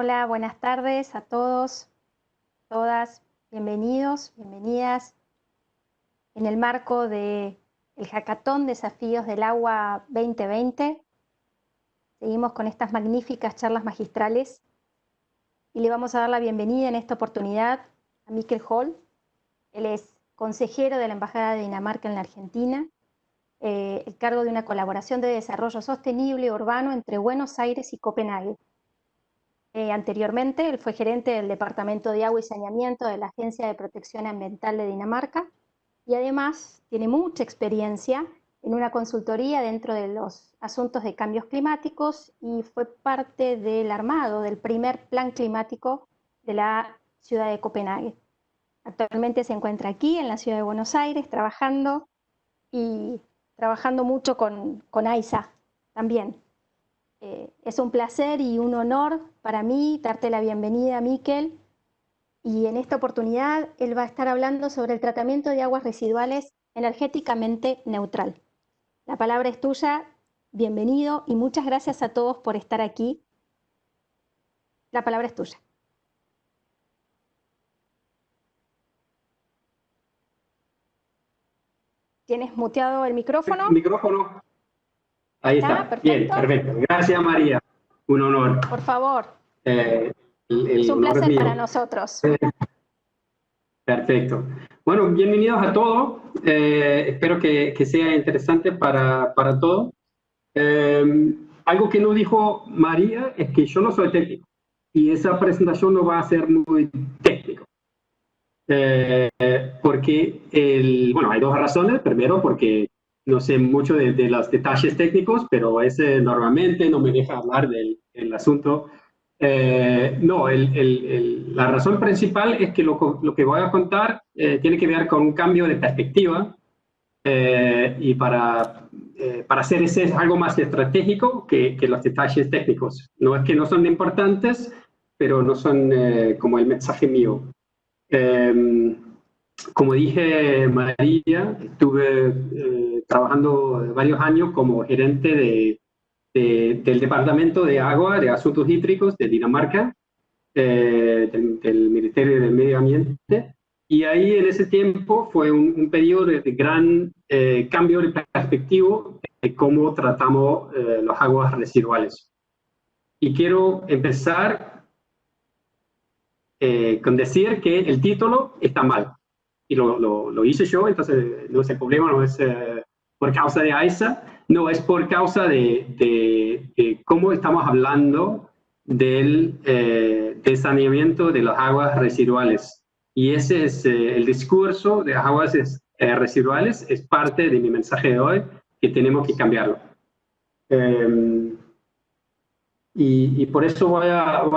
Hola, buenas tardes a todos, todas, bienvenidos, bienvenidas. En el marco del Hackathon Desafíos del Agua 2020, seguimos con estas magníficas charlas magistrales y le vamos a dar la bienvenida en esta oportunidad a Mikkel Holt. Él es consejero de la Embajada de Dinamarca en la Argentina, el cargo de una colaboración de desarrollo sostenible urbano entre Buenos Aires y Copenhague. Anteriormente, él fue gerente del Departamento de Agua y Saneamiento de la Agencia de Protección Ambiental de Dinamarca y además tiene mucha experiencia en una consultoría dentro de los asuntos de cambios climáticos y fue parte del armado del primer plan climático de la ciudad de Copenhague. Actualmente se encuentra aquí en la ciudad de Buenos Aires trabajando mucho con AISA también. Es un placer y un honor para mí darte la bienvenida, Mikkel, y en esta oportunidad él va a estar hablando sobre el tratamiento de aguas residuales energéticamente neutral. La palabra es tuya, bienvenido y muchas gracias a todos por estar aquí. La palabra es tuya. ¿Tienes muteado el micrófono? El micrófono. Ahí está. Perfecto. Bien, perfecto. Gracias, María. Un honor. Por favor. El es un honor placer mío. para nosotros. Perfecto. Bueno, bienvenidos a todos. Espero que sea interesante para todos. Algo que no dijo María es que yo no soy técnico y esa presentación no va a ser muy técnico. Porque, bueno, hay dos razones. Primero, porque no sé mucho de los detalles técnicos, pero ese normalmente no me deja hablar del asunto. No, la razón principal es que lo que voy a contar tiene que ver con un cambio de perspectiva y para hacer ese algo más estratégico que los detalles técnicos. No es que no son importantes, pero no son como el mensaje mío. Como dije, María, estuve trabajando varios años como gerente del Departamento de Agua, de Asuntos Hídricos de Dinamarca, del Ministerio del Medio Ambiente. Y ahí en ese tiempo fue un periodo de gran cambio de perspectiva de cómo tratamos las aguas residuales. Y quiero empezar con decir que el título está mal. Y lo hice yo, entonces no es el problema, no es por causa de AISA, no es por causa de cómo estamos hablando del saneamiento de las aguas residuales. Y ese es el discurso de las aguas residuales, es parte de mi mensaje de hoy, que tenemos que cambiarlo. Y por eso voy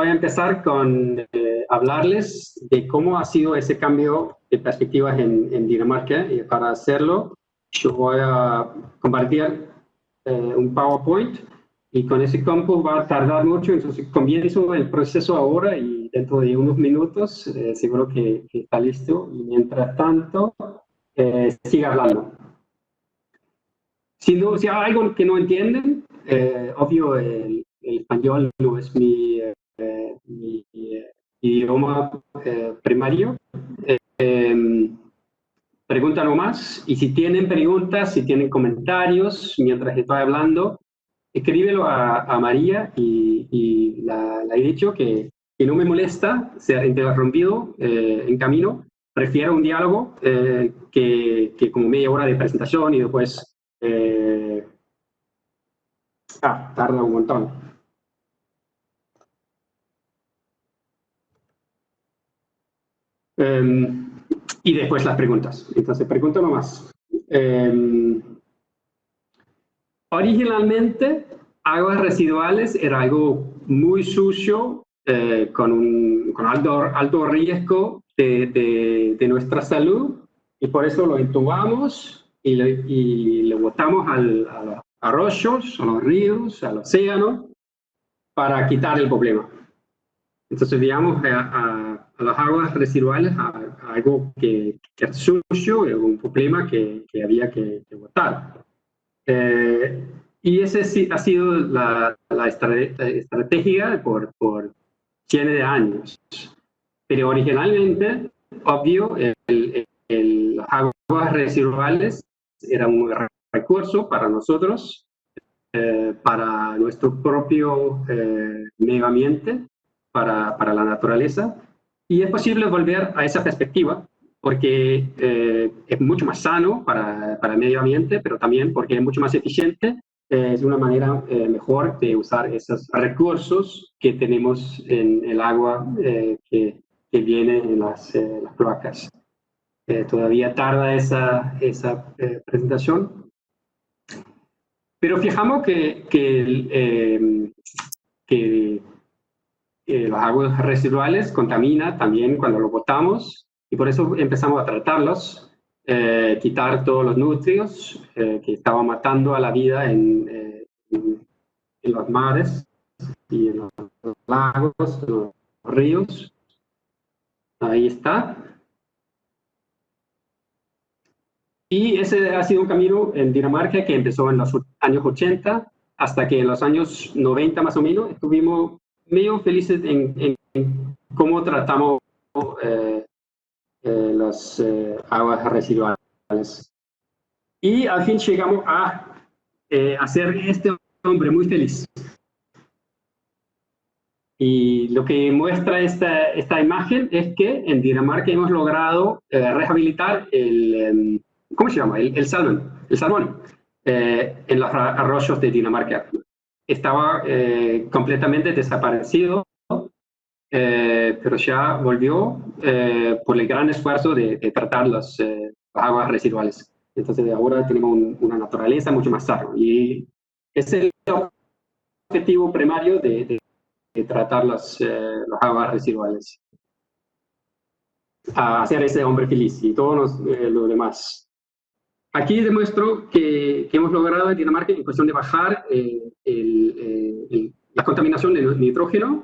a empezar con hablarles de cómo ha sido ese cambio de perspectivas en Dinamarca. Y para hacerlo, yo voy a compartir un PowerPoint y con ese campo va a tardar mucho, entonces comienzo el proceso ahora y dentro de unos minutos seguro que está listo. Y mientras tanto, siga hablando. Si hay algo que no entienden, obvio el español no es mi idioma primario. Pregunta nomás, y si tienen preguntas, si tienen comentarios mientras estoy hablando, escríbelo a María y la he dicho que no me molesta ser interrumpido en camino. Prefiero un diálogo que como media hora de presentación y después tarda un montón. Y después las preguntas. Entonces, pregunto nomás. Originalmente, aguas residuales era algo muy sucio, con alto riesgo de nuestra salud, y por eso lo entubamos y lo botamos a los arroyos, a los ríos, al océano, para quitar el problema. Entonces, digamos, a las aguas residuales, a algo que es sucio, un problema que había que botar. Y esa ha sido la estrategia por cientos de años. Pero originalmente, obvio, las aguas residuales eran un recurso para nosotros, para nuestro propio medio ambiente, para la naturaleza. Y es posible volver a esa perspectiva porque es mucho más sano para el medio ambiente, pero también porque es mucho más eficiente. Es una manera mejor de usar esos recursos que tenemos en el agua que viene en las cloacas. Todavía tarda esa presentación. Pero fijamos que las aguas residuales contaminan también cuando lo botamos y por eso empezamos a tratarlos, quitar todos los nutrientes que estaban matando a la vida en los mares y en los lagos, en los ríos. Ahí está. Y ese ha sido un camino en Dinamarca que empezó en los años 80 hasta que en los años 90 más o menos estuvimos medio felices en cómo tratamos las aguas residuales. Y al fin llegamos a hacer este hombre muy feliz. Y lo que muestra esta imagen es que en Dinamarca hemos logrado rehabilitar el ¿cómo se llama? El salmón en los arroyos de Dinamarca. Estaba completamente desaparecido, pero ya volvió por el gran esfuerzo de tratar las aguas residuales. Entonces ahora tenemos una naturaleza mucho más sana. Y ese es el objetivo primario de tratar las aguas residuales. A hacer ese hombre feliz y todo lo demás. Aquí demuestro que hemos logrado en Dinamarca en cuestión de bajar la contaminación de nitrógeno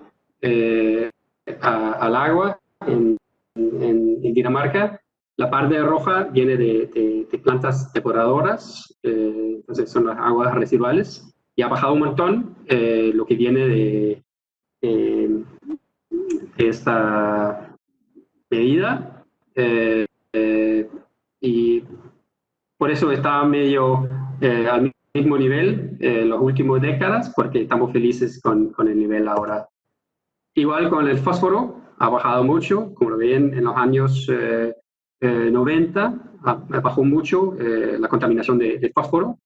al agua en Dinamarca. La parte roja viene de plantas depuradoras, entonces son las aguas residuales, y ha bajado un montón lo que viene de esta medida, y por eso está medio al mismo nivel las últimas décadas, porque estamos felices con el nivel ahora. Igual con el fósforo, ha bajado mucho, como lo ven en los años 90, bajó mucho la contaminación de fósforo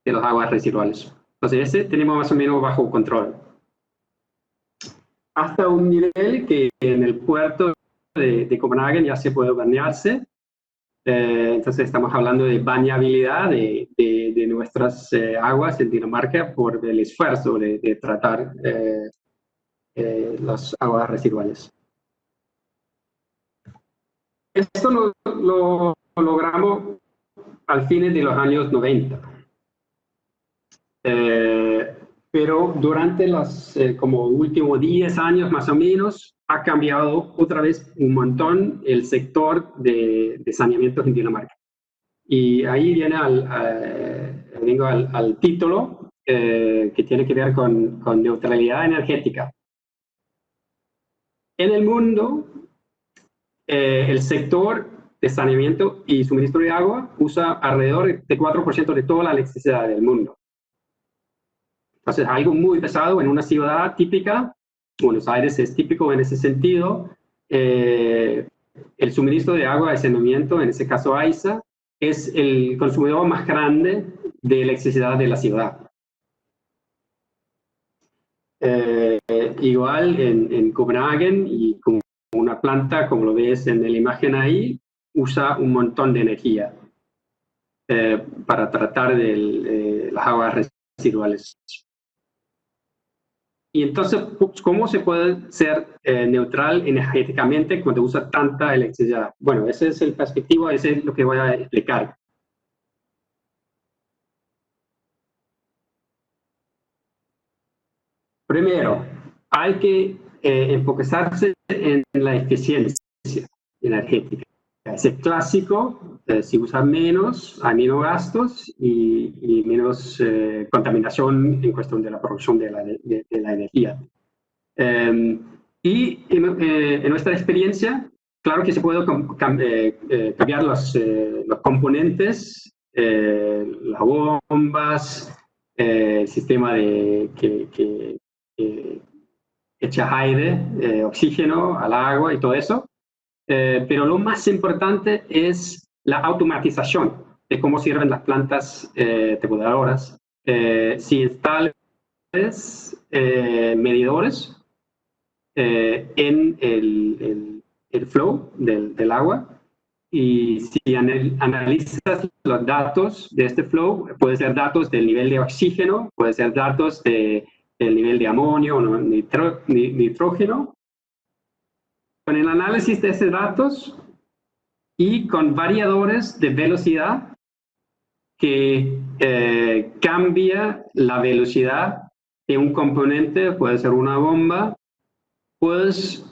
de las aguas residuales. Entonces ese tenemos más o menos bajo control. Hasta un nivel que en el puerto de Copenhague ya se puede bañarse. Entonces estamos hablando de bañabilidad de nuestras aguas en Dinamarca por el esfuerzo de tratar las aguas residuales. Esto lo logramos al fin de los años 90. Pero durante los como últimos 10 años más o menos ha cambiado otra vez un montón el sector de saneamientos en Dinamarca. Y ahí viene vengo al título que tiene que ver con neutralidad energética. En el mundo, el sector de saneamiento y suministro de agua usa alrededor de 4% de toda la electricidad del mundo. Entonces, algo muy pesado en una ciudad típica. Buenos Aires es típico en ese sentido. El suministro de agua de saneamiento, en ese caso AISA, es el consumidor más grande de electricidad de la ciudad. Igual en Copenhague, y con una planta, como lo ves en la imagen ahí, usa un montón de energía para tratar las aguas residuales. Y entonces, ¿cómo se puede ser neutral energéticamente cuando usa tanta electricidad? Bueno, esa es la perspectiva, ese es lo que voy a explicar. Primero, hay que enfocarse en la eficiencia energética. Ese clásico, si usa menos, hay menos gastos y menos contaminación en cuestión de la producción de la energía. Y en nuestra experiencia, claro que se puede cambiar los componentes, las bombas, el sistema que echa aire, oxígeno al agua y todo eso. Pero lo más importante es la automatización de cómo sirven las plantas depuradoras. Si instalas medidores en el flow del agua, y si analizas los datos de este flow, puede ser datos del nivel de oxígeno, puede ser datos del nivel de amonio o nitrógeno. Con el análisis de esos datos y con variadores de velocidad que cambia la velocidad de un componente, puede ser una bomba, puedes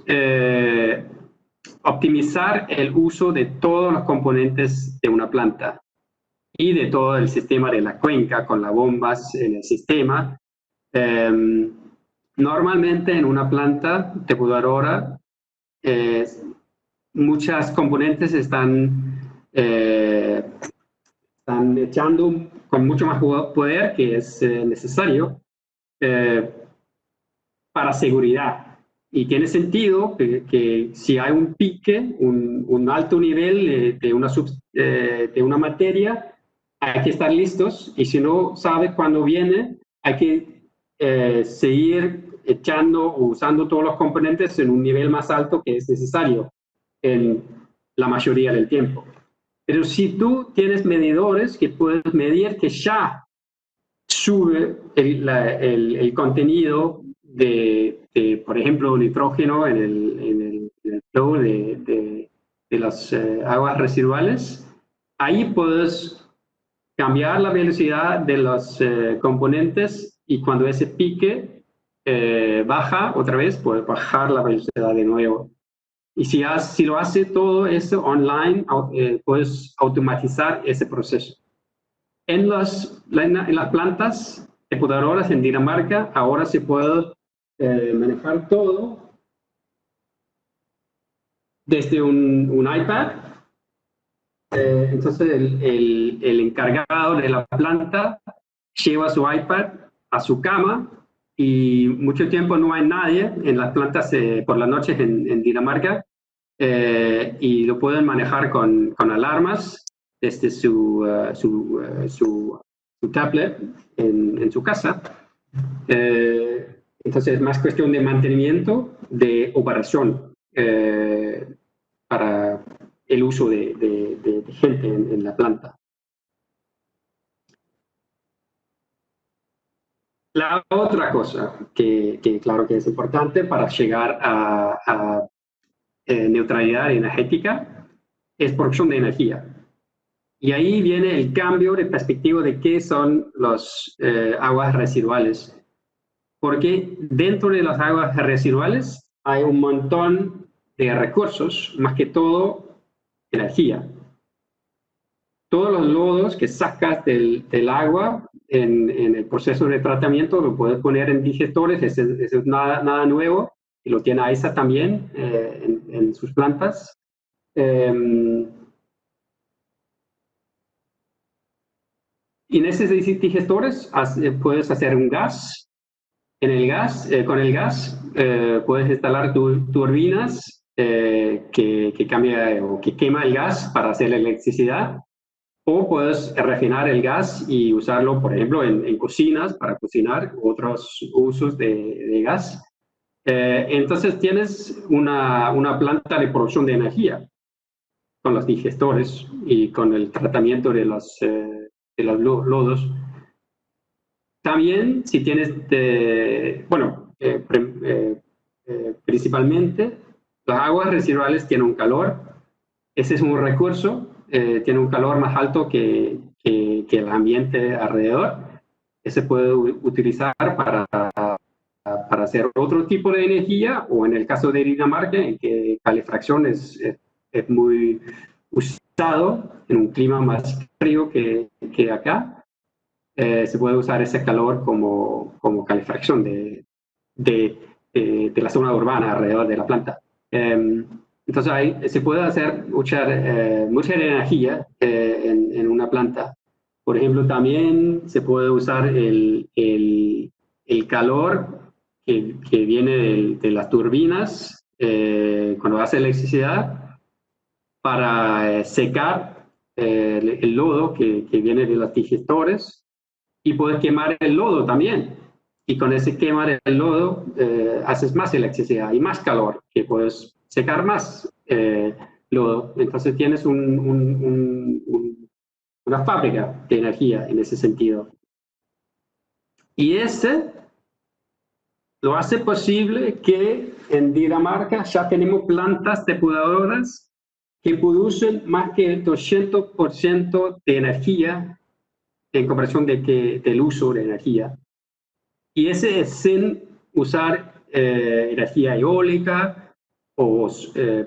optimizar el uso de todos los componentes de una planta y de todo el sistema de la cuenca con las bombas en el sistema. Normalmente en una planta depuradora muchas componentes están echando con mucho más poder que es necesario para seguridad. Y tiene sentido que si hay un pique, un alto nivel de una materia, hay que estar listos, y si no sabe cuándo viene, hay que seguir echando o usando todos los componentes en un nivel más alto que es necesario en la mayoría del tiempo. Pero si tú tienes medidores que puedes medir que ya sube el contenido de, por ejemplo, nitrógeno en el flow de las aguas residuales, ahí puedes cambiar la velocidad de los componentes, y cuando ese pique baja otra vez, puedes bajar la velocidad de nuevo. Y si lo hace todo eso online, puedes automatizar ese proceso. En las plantas depuradoras en Dinamarca ahora se puede manejar todo desde un iPad. Entonces el encargado de la planta lleva su iPad a su cama, y mucho tiempo no hay nadie en las plantas por las noches en Dinamarca, y lo pueden manejar con alarmas desde su tablet en su casa. Entonces es más cuestión de mantenimiento, de operación para el uso de gente en la planta. La otra cosa que claro que es importante para llegar a neutralidad energética es producción de energía. Y ahí viene el cambio de perspectiva de qué son las aguas residuales. Porque dentro de las aguas residuales hay un montón de recursos, más que todo energía. Todos los lodos que sacas del agua en el proceso de tratamiento lo puedes poner en digestores, eso es nada nuevo, y lo tiene AISA también en sus plantas. Y en esos digestores puedes hacer un gas. Con el gas puedes instalar turbinas que cambia o que quema el gas para hacer electricidad, o puedes refinar el gas y usarlo, por ejemplo, en cocinas para cocinar, otros usos de gas. Entonces tienes una planta de producción de energía con los digestores y con el tratamiento de los lodos. También, si tienes, principalmente, las aguas residuales tienen un calor. Ese es un recurso, tiene un calor más alto que el ambiente alrededor. Ese puede utilizar para hacer otro tipo de energía, o en el caso de Dinamarca, en que calefacción es muy usado en un clima más frío que acá. Se puede usar ese calor como calefacción de de la zona urbana alrededor de la planta. Entonces ahí se puede hacer mucha energía en una planta. Por ejemplo, también se puede usar el calor que viene de las turbinas cuando hace electricidad para secar el lodo que viene de los digestores, y puedes quemar el lodo también. Y con ese quemar el lodo haces más electricidad y más calor, que puedes secar más lodo. Entonces tienes una fábrica de energía en ese sentido. Y ese lo hace posible que en Dinamarca ya tenemos plantas depuradoras que producen más que el 200% de energía en comparación del uso de energía. Y ese es sin usar energía eólica o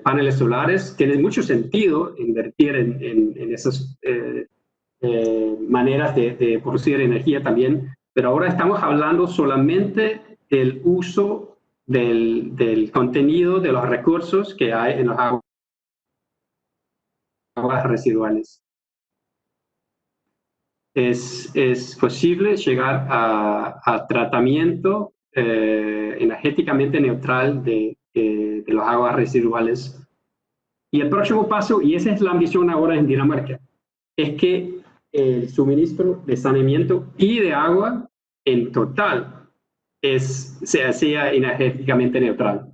paneles solares. Tiene mucho sentido invertir en esas maneras de producir energía también, pero ahora estamos hablando solamente del uso del contenido de los recursos que hay en las aguas residuales. Es posible llegar a tratamiento energéticamente neutral de las aguas residuales. Y el próximo paso, y esa es la ambición ahora en Dinamarca, es que el suministro de saneamiento y de agua en total sea energéticamente neutral.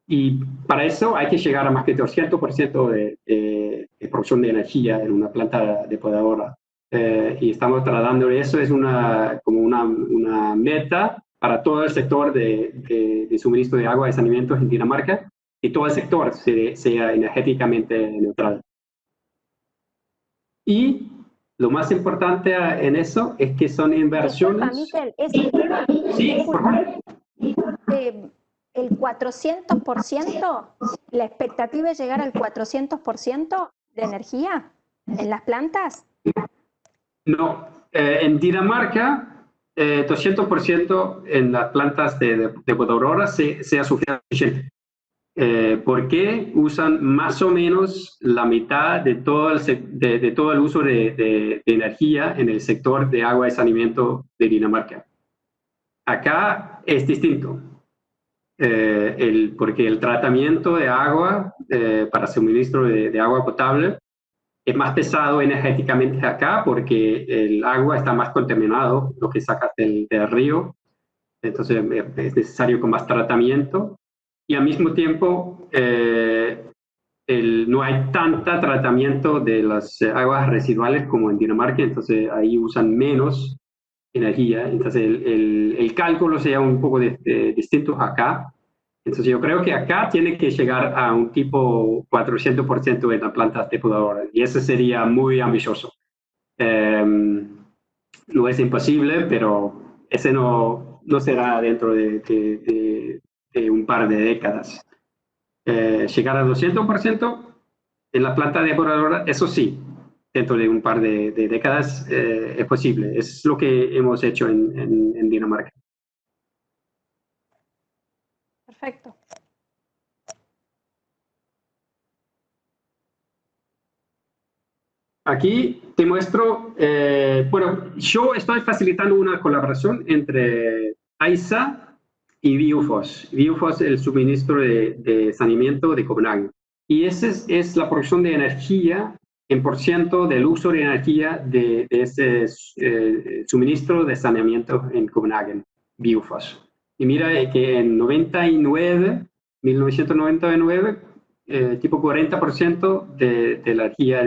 Y para eso hay que llegar a más que 200% de producción de energía en una planta depuradora. Y estamos tratando de eso, es como una meta para todo el sector de suministro de agua y saneamiento en Dinamarca, y todo el sector sea energéticamente neutral. Y lo más importante en eso es que son inversiones. Miquel, sí, por favor. El 400%, la expectativa es llegar al 400% de energía en las plantas. No, en Dinamarca 200% en las plantas de depuradoras sea suficiente. Porque usan más o menos la mitad de todo el uso de energía en el sector de agua y saneamiento de Dinamarca. Acá es distinto, porque el tratamiento de agua para suministro de agua potable es más pesado energéticamente acá, porque el agua está más contaminado, lo que sacas del río, entonces es necesario con más tratamiento. Y al mismo tiempo no hay tanta tratamiento de las aguas residuales como en Dinamarca, entonces ahí usan menos energía, entonces el cálculo sea un poco distinto acá. Entonces yo creo que acá tiene que llegar a un tipo 400% en las plantas depuradoras, y eso sería muy ambicioso. No es imposible, pero ese no será dentro de un par de décadas. Llegar a 200% en la planta depuradora, eso sí, dentro de un par de décadas es posible. Es lo que hemos hecho en Dinamarca. Perfecto. Aquí te muestro, bueno, yo estoy facilitando una colaboración entre AISA y Biofos. Biofos es el suministro de saneamiento de Copenhague. Y esa es la producción de energía en % del uso de energía de ese suministro de saneamiento en Copenhague, Biofos. Y mira que en 1999, tipo 40% de la energía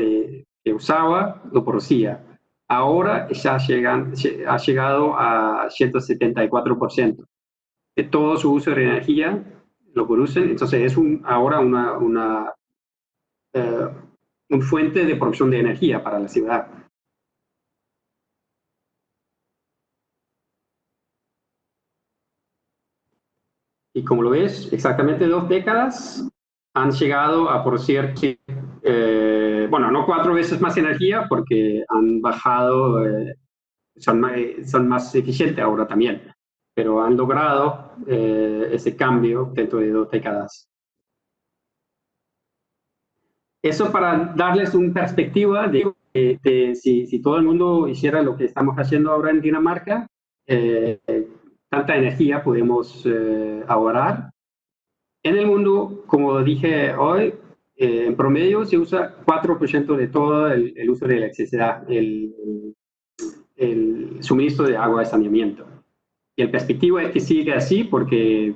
que usaba lo producía. Ahora ya ha llegado a 174%. De todo su uso de energía lo producen, entonces es ahora una fuente de producción de energía para la ciudad. Y como lo ves, exactamente 2 décadas han llegado a producir, bueno, no 4 veces más energía, porque han bajado son más eficientes ahora también, pero han logrado ese cambio dentro de 2 décadas. Eso para darles una perspectiva de si todo el mundo hiciera lo que estamos haciendo ahora en Dinamarca, tanta energía podemos ahorrar. En el mundo, como dije hoy, en promedio se usa 4% de todo el uso de electricidad, el suministro de agua de saneamiento. Y la perspectiva es que sigue así porque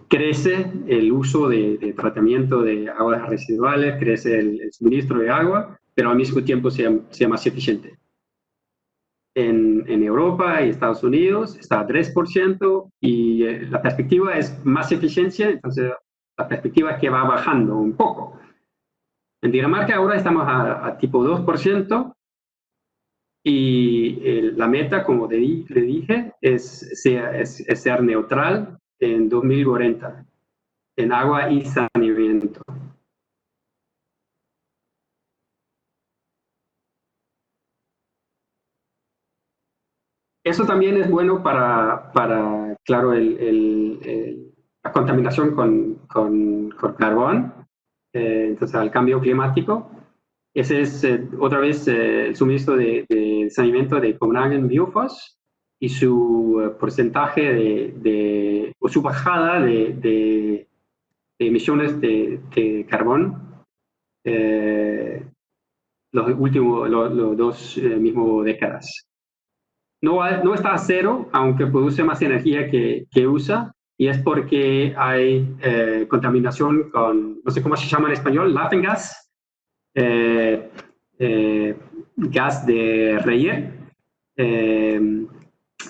crece el uso de tratamiento de aguas residuales, crece el suministro de agua, pero al mismo tiempo sea más eficiente. En Europa y Estados Unidos está a 3% y la perspectiva es más eficiencia, entonces la perspectiva es que va bajando un poco. En Dinamarca ahora estamos a tipo 2% y la meta, como le dije, es ser neutral en 2040 en agua y saneamiento. Eso también es bueno para claro, la contaminación con carbón, entonces al cambio climático. Ese es otra vez el suministro de saneamiento de Copenhagen Biogas y su porcentaje o su bajada de emisiones de carbón los 2 mismos décadas. No está a cero, aunque produce más energía que usa, y es porque hay contaminación con, no sé cómo se llama en español, laughing gas, gas de Reyer,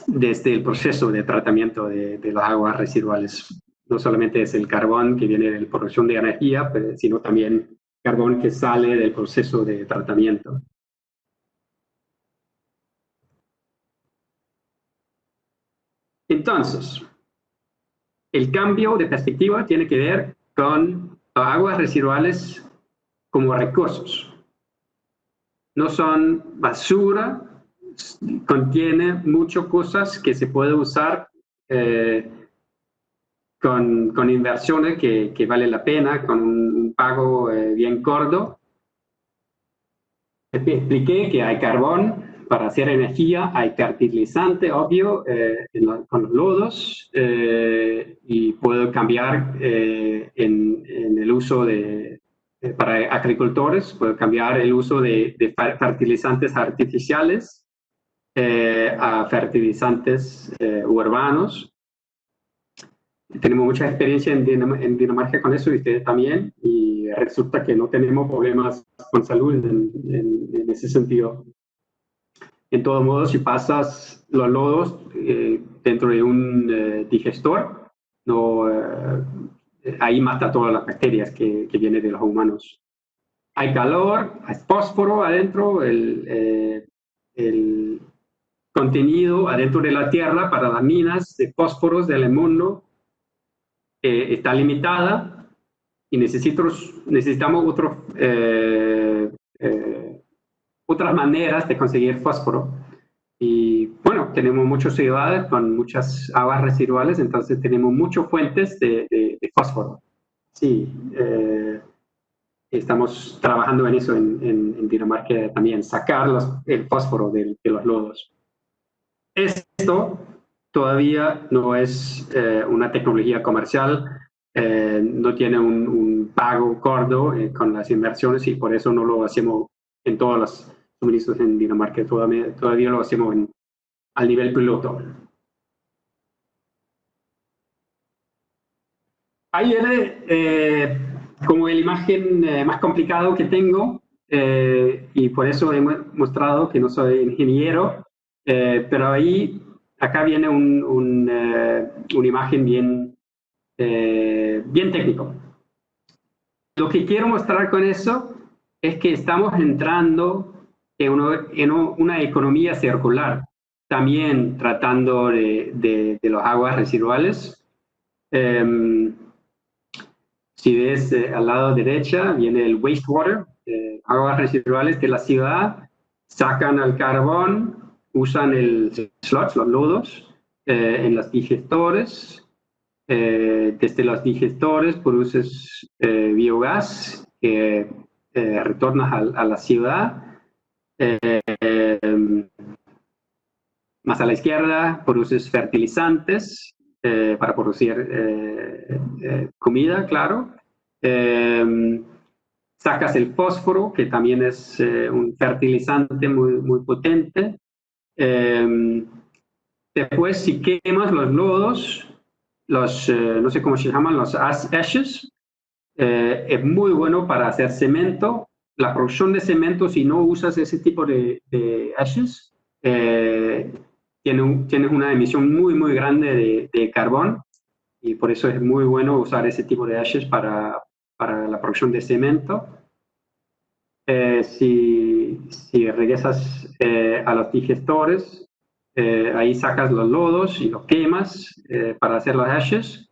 desde el proceso de tratamiento de las aguas residuales. No solamente es el carbón que viene de la producción de energía, sino también carbón que sale del proceso de tratamiento. Entonces, el cambio de perspectiva tiene que ver con aguas residuales como recursos. No son basura, contiene muchas cosas que se puede usar con inversiones que vale la pena, con un pago bien corto. Expliqué que hay carbón para hacer energía, hay fertilizante, obvio, con los lodos, y puedo cambiar en el uso para agricultores, puedo cambiar el uso de fertilizantes artificiales a fertilizantes urbanos. Tenemos mucha experiencia en Dinamarca con eso y ustedes también, y resulta que no tenemos problemas con salud en ese sentido. En todo modo, si pasas los lodos dentro de un digestor, ahí mata todas las bacterias que vienen de los humanos. Hay calor, hay fósforo adentro, el contenido adentro de la tierra para las minas de fósforos del mundo está limitada y necesitamos otras maneras de conseguir fósforo. Y bueno, tenemos muchas ciudades con muchas aguas residuales, entonces tenemos muchas fuentes de fósforo. Sí, estamos trabajando en eso en Dinamarca también, sacar el fósforo de los lodos. Esto todavía no es una tecnología comercial, no tiene un pago gordo con las inversiones y por eso no lo hacemos en todos los suministros en Dinamarca, todavía lo hacemos al nivel piloto. Ahí viene como la imagen más complicado que tengo y por eso he mostrado que no soy ingeniero, pero acá viene una imagen bien técnico. Lo que quiero mostrar con eso es que estamos entrando en una economía circular, también tratando de las aguas residuales. Si ves al lado derecha viene el wastewater, aguas residuales de la ciudad, sacan el carbón, usan el sludge, los lodos, en los digestores. Desde los digestores produces biogás que retornas a la ciudad. Más a la izquierda produces fertilizantes para producir comida, claro. Sacas el fósforo, que también es un fertilizante muy potente. Después, si quemas los lodos, no sé cómo se llaman, los ashes, es muy bueno para hacer cemento. La producción de cemento, si no usas ese tipo de ashes, tienes una emisión muy grande de carbón, y por eso es muy bueno usar ese tipo de ashes para la producción de cemento. Si regresas a los digestores, ahí sacas los lodos y los quemas para hacer los ashes.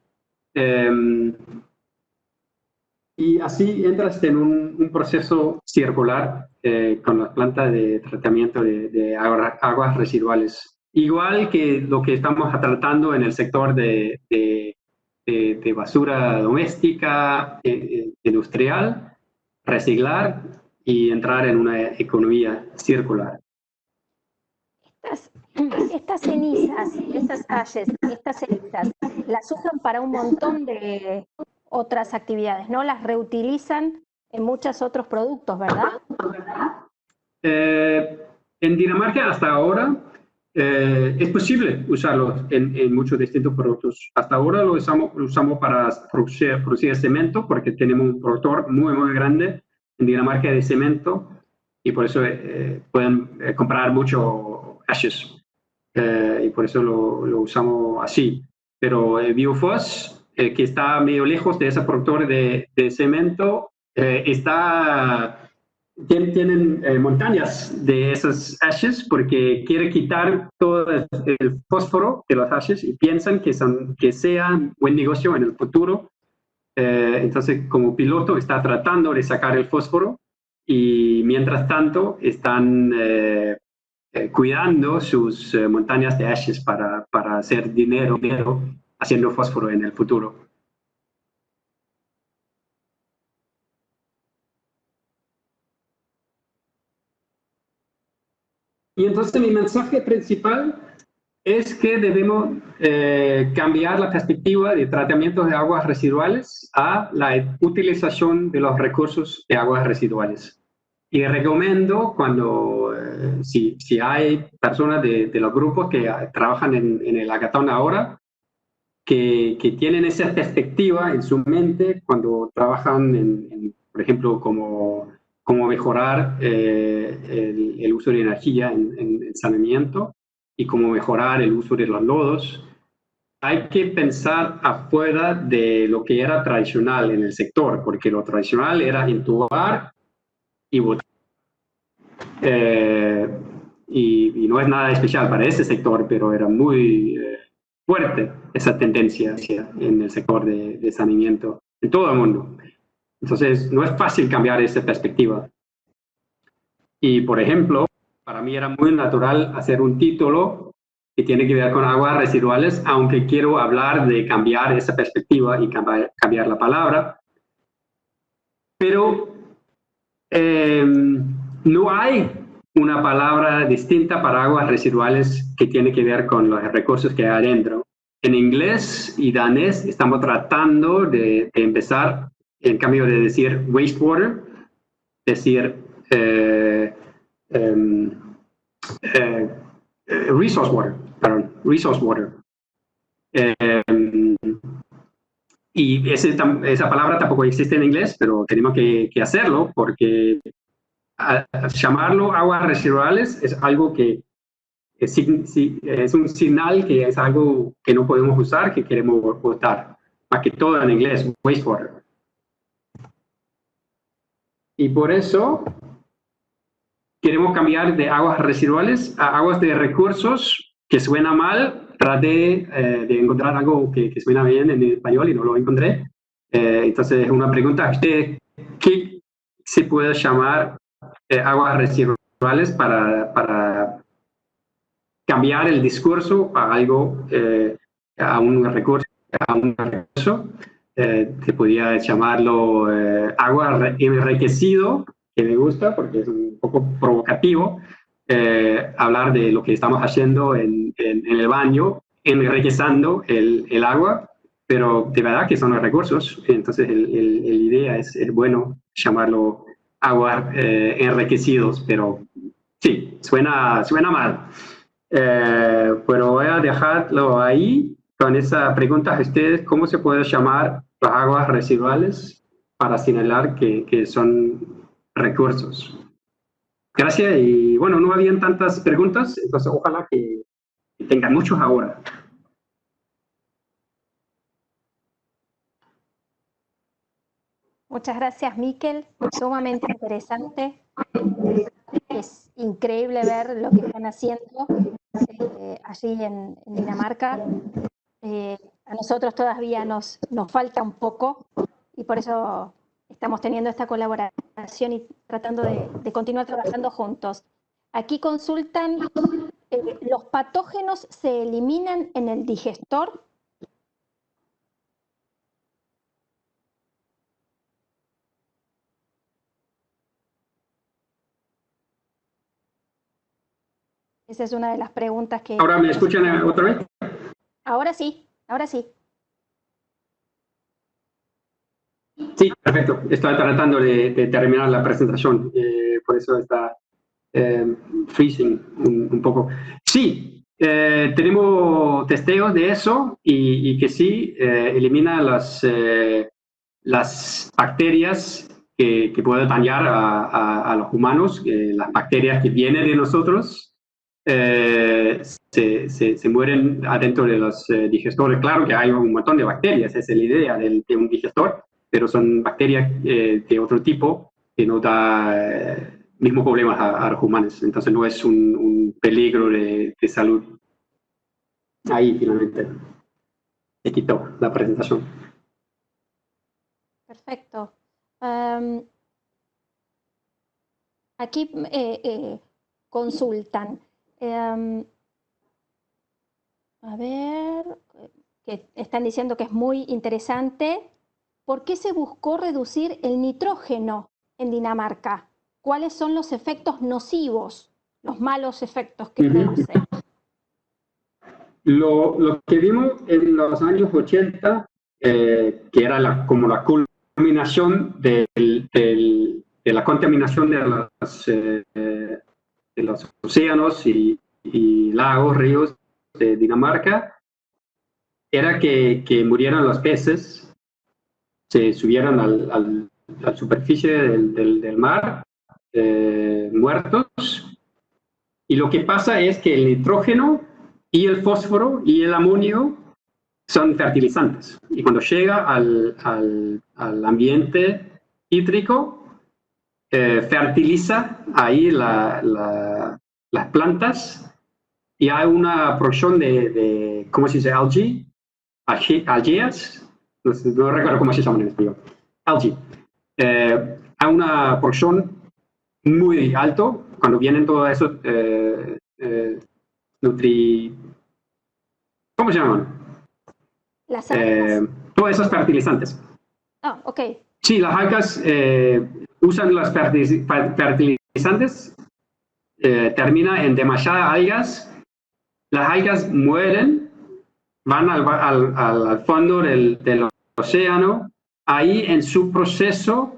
Y así entras en un proceso circular con las plantas de tratamiento de aguas residuales. Igual que lo que estamos tratando en el sector de basura doméstica, industrial, reciclar y entrar en una economía circular. Estas cenizas, estas ashes, estas cenizas, las usan para un montón de otras actividades, ¿no? Las reutilizan en muchos otros productos, ¿verdad? En Dinamarca hasta ahora es posible usarlo en muchos distintos productos. Hasta ahora lo usamos para producir cemento, porque tenemos un productor muy grande en Dinamarca de cemento, y por eso pueden comprar mucho ashes, y por eso lo usamos así. Pero el biofos, que está medio lejos de ese productor de cemento, tienen montañas de esas ashes, porque quiere quitar todo el fósforo de las ashes y piensan que sea buen negocio en el futuro. Entonces, como piloto, está tratando de sacar el fósforo, y mientras tanto están cuidando sus montañas de ashes para hacer dinero haciendo fósforo en el futuro. Y entonces mi mensaje principal es que debemos cambiar la perspectiva de tratamientos de aguas residuales a la utilización de los recursos de aguas residuales. Y recomiendo, cuando si hay personas de los grupos que trabajan en el hackathon ahora, que tienen esa perspectiva en su mente cuando trabajan por ejemplo, cómo mejorar el uso de energía en saneamiento, y cómo mejorar el uso de los lodos. Hay que pensar afuera de lo que era tradicional en el sector, porque lo tradicional era entubar y botar. Y no es nada especial para ese sector, pero era muy fuerte esa tendencia en el sector de saneamiento en todo el mundo. Entonces, no es fácil cambiar esa perspectiva. Y, por ejemplo, para mí era muy natural hacer un título que tiene que ver con aguas residuales, aunque quiero hablar de cambiar esa perspectiva y cambiar la palabra. Pero no hay una palabra distinta para aguas residuales que tiene que ver con los recursos que hay adentro. En inglés y danés estamos tratando de empezar, en cambio de decir wastewater, decir resource water. Y esa palabra tampoco existe en inglés, pero tenemos que hacerlo, porque llamarlo aguas residuales es algo que es un señal que es algo que no podemos usar, que queremos botar. Más que todo en inglés, wastewater. Y por eso queremos cambiar de aguas residuales a aguas de recursos, que suena mal. Traté de encontrar algo que suena bien en español y no lo encontré. Entonces, una pregunta a usted: ¿qué se puede llamar aguas residuales para cambiar el discurso a algo, a un recurso, se podía llamarlo agua enriquecido, que me gusta porque es un poco provocativo, hablar de lo que estamos haciendo en el baño, enriqueciendo el agua, pero de verdad que son los recursos, entonces la idea es bueno llamarlo agua enriquecidos, pero sí, suena mal. Pero voy a dejarlo ahí con esa pregunta a ustedes, ¿cómo se puede llamar las aguas residuales para señalar que son recursos? Gracias, y bueno, no habían tantas preguntas, entonces ojalá que tengan muchos ahora. Muchas gracias, Miquel. Sumamente interesante. Es increíble ver lo que están haciendo allí en Dinamarca. A nosotros todavía nos falta un poco y por eso estamos teniendo esta colaboración y tratando de continuar trabajando juntos. Aquí consultan, ¿los patógenos se eliminan en el digestor? Esa es una de las preguntas que... ¿Ahora me escuchan otra vez? Ahora sí, ahora sí. Sí, perfecto. Estaba tratando de terminar la presentación, por eso está freezing un poco. Sí, tenemos testeos de eso y que sí, elimina las bacterias que pueden dañar a los humanos, las bacterias que vienen de nosotros. Se mueren adentro de los digestores. Claro que hay un montón de bacterias, esa es la idea de un digestor, pero son bacterias de otro tipo que no da mismos problemas a los humanos, entonces no es un peligro de salud. Ahí finalmente se quitó la presentación. Perfecto. Aquí consultan. A ver, que están diciendo que es muy interesante. ¿Por qué se buscó reducir el nitrógeno en Dinamarca? ¿Cuáles son los efectos nocivos, los malos efectos que produce? Lo que vimos en los años 80, que era como la culminación de la contaminación de los océanos y lagos, ríos de Dinamarca, era que murieran los peces, se subieran a la superficie del mar muertos, y lo que pasa es que el nitrógeno y el fósforo y el amonio son fertilizantes, y cuando llega al ambiente hídrico, fertiliza ahí las plantas, y hay una producción de ¿cómo se dice? Algeas, no recuerdo cómo se llaman en español, algae. Hay una producción muy alto cuando vienen todos esos ¿cómo se llaman? Las algas. Todos esos fertilizantes. Ah, ok. Sí, las algas usan los fertilizantes, termina en demasiadas algas, las algas mueren, van al fondo del océano, ahí en su proceso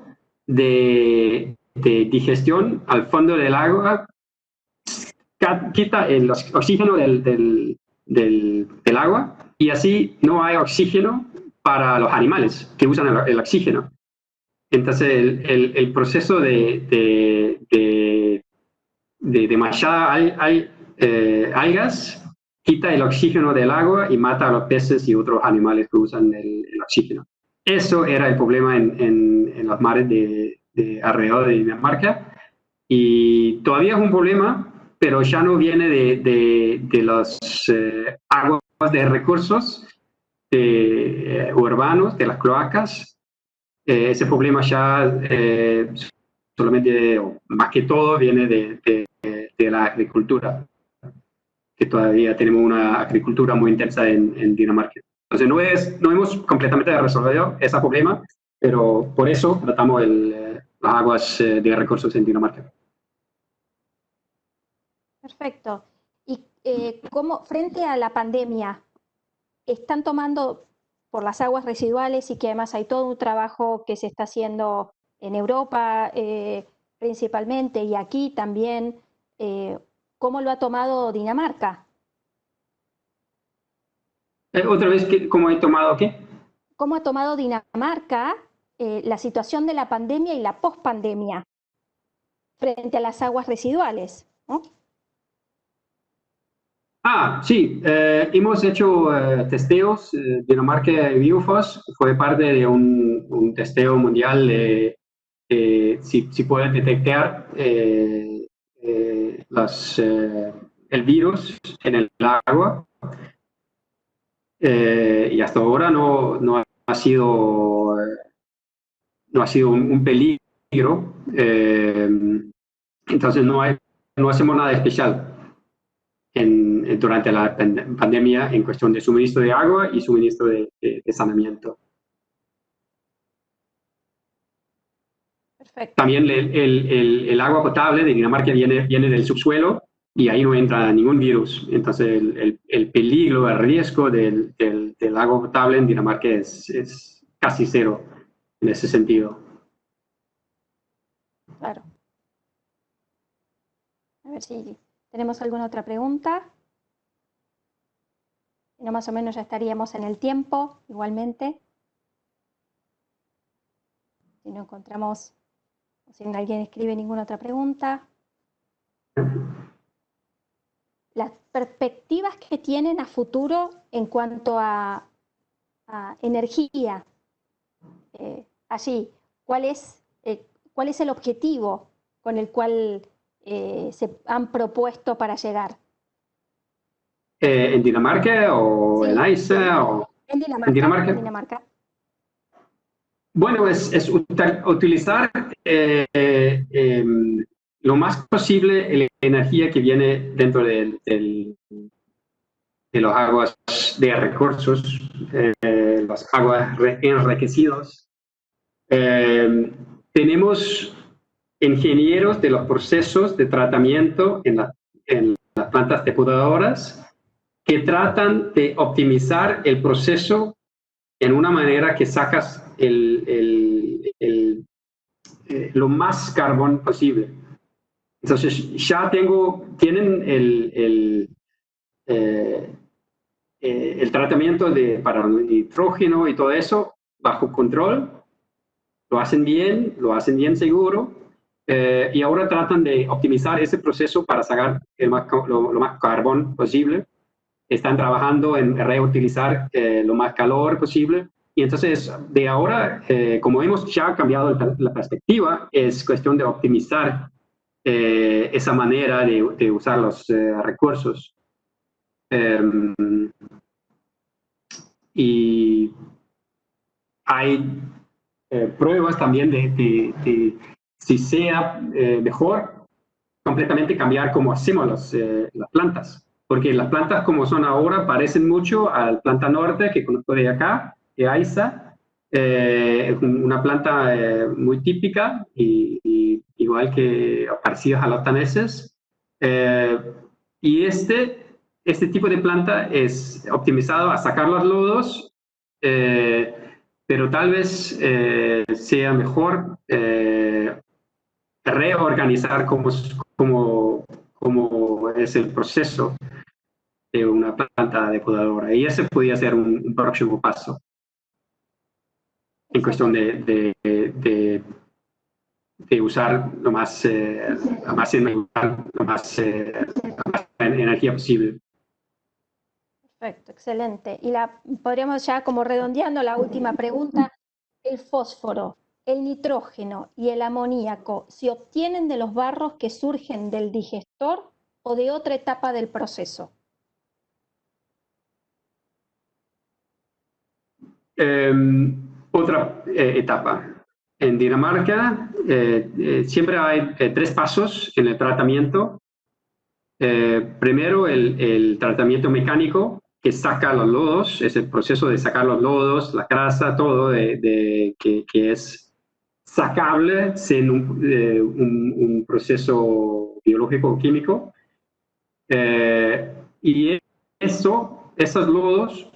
de digestión al fondo del agua, quita el oxígeno del agua, y así no hay oxígeno para los animales que usan el oxígeno. Entonces el proceso de demasiadas algas quita el oxígeno del agua y mata a los peces y otros animales que usan el oxígeno. Eso era el problema en los mares de alrededor de Dinamarca, y todavía es un problema, pero ya no viene de las aguas de recursos urbanos, de las cloacas. Ese problema ya solamente, más que todo, viene de la agricultura. que todavía tenemos una agricultura muy intensa en Dinamarca. Entonces no hemos completamente resolvido ese problema, pero por eso tratamos las aguas de recursos en Dinamarca. Perfecto. ¿Y cómo, frente a la pandemia, están tomando por las aguas residuales y que además hay todo un trabajo que se está haciendo en Europa principalmente y aquí también, ¿cómo lo ha tomado Dinamarca? Otra vez, ¿cómo he tomado qué? ¿Cómo ha tomado Dinamarca la situación de la pandemia y la pospandemia frente a las aguas residuales, ¿no? Sí, hemos hecho testeos. Dinamarca Biofos fue parte de un testeo mundial de si pueden detectar el virus en el agua. Y hasta ahora no ha sido un peligro. Entonces no hacemos nada especial durante la pandemia en cuestión de suministro de agua y suministro de saneamiento. Perfecto. También el agua potable de Dinamarca viene del subsuelo y ahí no entra ningún virus. Entonces el peligro, el riesgo del agua potable en Dinamarca es casi cero en ese sentido. Claro. A ver si tenemos alguna otra pregunta. Si no, más o menos ya estaríamos en el tiempo, igualmente. Si no encontramos, si alguien escribe ninguna otra pregunta. Las perspectivas que tienen a futuro en cuanto a energía, allí, ¿cuál es el objetivo con el cual se han propuesto para llegar? ¿En Dinamarca o Sí, en AISA? O en Dinamarca. ¿En Dinamarca? En Dinamarca. Bueno, es utilizar lo más posible la energía que viene dentro de las aguas de recursos, las aguas enriquecidas. Tenemos ingenieros de los procesos de tratamiento en las plantas depuradoras que tratan de optimizar el proceso en una manera que sacas lo más carbón posible. Entonces ya tienen el tratamiento para el nitrógeno y todo eso bajo control, lo hacen bien seguro, y ahora tratan de optimizar ese proceso para sacar lo más carbón posible. Están trabajando en reutilizar lo más calor posible. Y entonces, de ahora, como hemos ya cambiado la perspectiva, es cuestión de optimizar esa manera de usar los recursos. Y hay pruebas también de si sea mejor completamente cambiar cómo hacemos las plantas. Porque las plantas como son ahora parecen mucho a la planta norte que conozco de acá, de AISA. Es una planta muy típica y igual que parecidas a los daneses. Y este tipo de planta es optimizado a sacar los lodos, pero tal vez sea mejor reorganizar cómo es el proceso de una planta depuradora. Y ese podría ser un próximo paso en cuestión de usar lo más energía posible. Perfecto, excelente. Y podríamos ya como redondeando la última pregunta, el fósforo, el nitrógeno y el amoníaco, ¿se obtienen de los barros que surgen del digestor o de otra etapa del proceso? Otra etapa. En Dinamarca siempre hay 3 pasos en el tratamiento. primero el tratamiento mecánico que saca los lodos, es el proceso de sacar los lodos, la grasa, todo que es sacable sin un proceso biológico o químico. Y esos lodos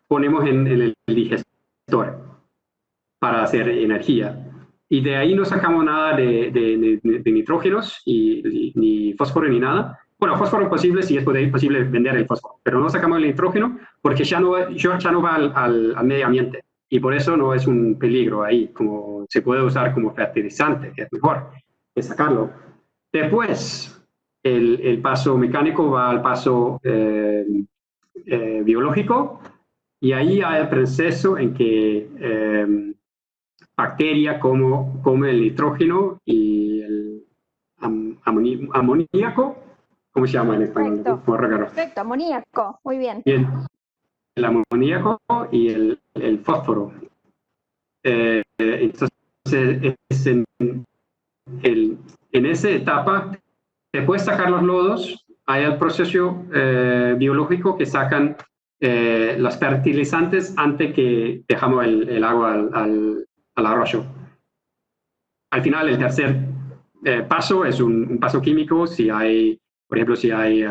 ponemos en el digestor para hacer energía. Y de ahí no sacamos nada de nitrógenos ni fósforo ni nada. Bueno, fósforo posible si es posible vender el fósforo, pero no sacamos el nitrógeno porque ya no va al medio ambiente. Y por eso no es un peligro ahí, como se puede usar como fertilizante, que es mejor que sacarlo. Después, el paso mecánico va al paso biológico, y ahí hay el proceso en que bacteria come el nitrógeno y el amoníaco, ¿cómo se llama en español? Perfecto, amoníaco, muy bien. Bien, el amoníaco y el fósforo. Entonces, en esa etapa, después de sacar los lodos, hay el proceso biológico que sacan los fertilizantes antes que dejamos el agua al arroyo. Al final, el tercer paso es un paso químico. Si hay, por ejemplo, si hay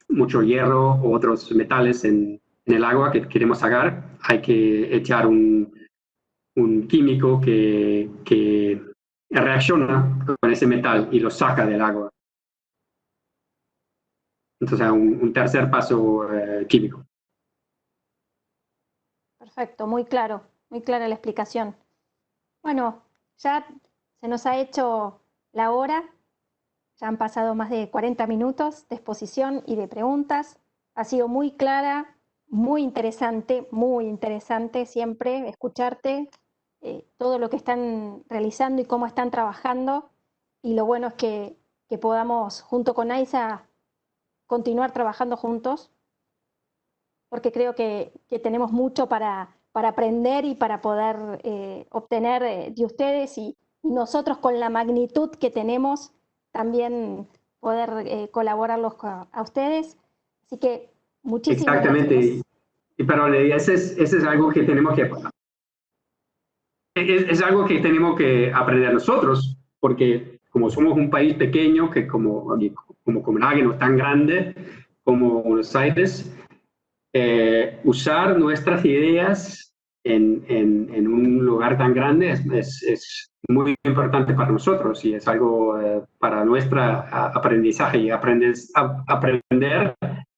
mucho hierro u otros metales en el agua que queremos sacar, hay que echar un químico que reacciona con ese metal y lo saca del agua. Entonces, un tercer paso químico. Perfecto, muy clara la explicación. Bueno, ya se nos ha hecho la hora, ya han pasado más de 40 minutos de exposición y de preguntas. Ha sido muy clara, muy interesante siempre escucharte todo lo que están realizando y cómo están trabajando. Y lo bueno es que podamos, junto con AISA, continuar trabajando juntos, porque creo que tenemos mucho para aprender y para poder obtener de ustedes y nosotros con la magnitud que tenemos también poder colaborarlos a ustedes. Así que muchísimas Exactamente. gracias. Pero ese es algo que tenemos que es algo que tenemos que aprender nosotros, porque como somos un país pequeño, que como Copenhague no es tan grande como Buenos Aires, usar nuestras ideas en un lugar tan grande es muy importante para nosotros y es algo para nuestro aprendizaje y aprender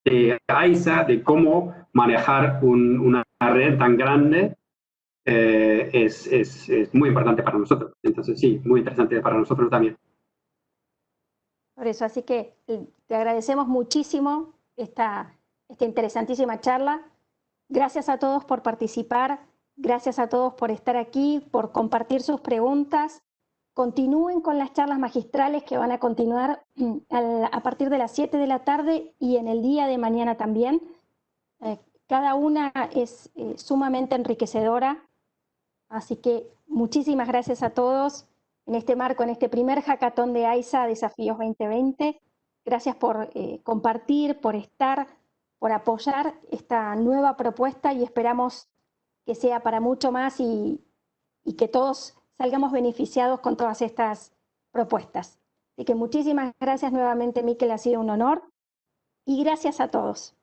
de AISA, de cómo manejar una red tan grande. Es muy importante para nosotros. Entonces, sí, muy interesante para nosotros también. Por eso, así que te agradecemos muchísimo esta interesantísima charla. Gracias a todos por participar, gracias a todos por estar aquí, por compartir sus preguntas. Continúen con las charlas magistrales que van a continuar a partir de las 7 de la tarde y en el día de mañana también. Cada una es sumamente enriquecedora. Así que muchísimas gracias a todos en este marco, en este primer hackathon de AISA Desafíos 2020. Gracias por compartir, por estar, por apoyar esta nueva propuesta y esperamos que sea para mucho más y que todos salgamos beneficiados con todas estas propuestas. Así que muchísimas gracias nuevamente, Miquel, ha sido un honor y gracias a todos.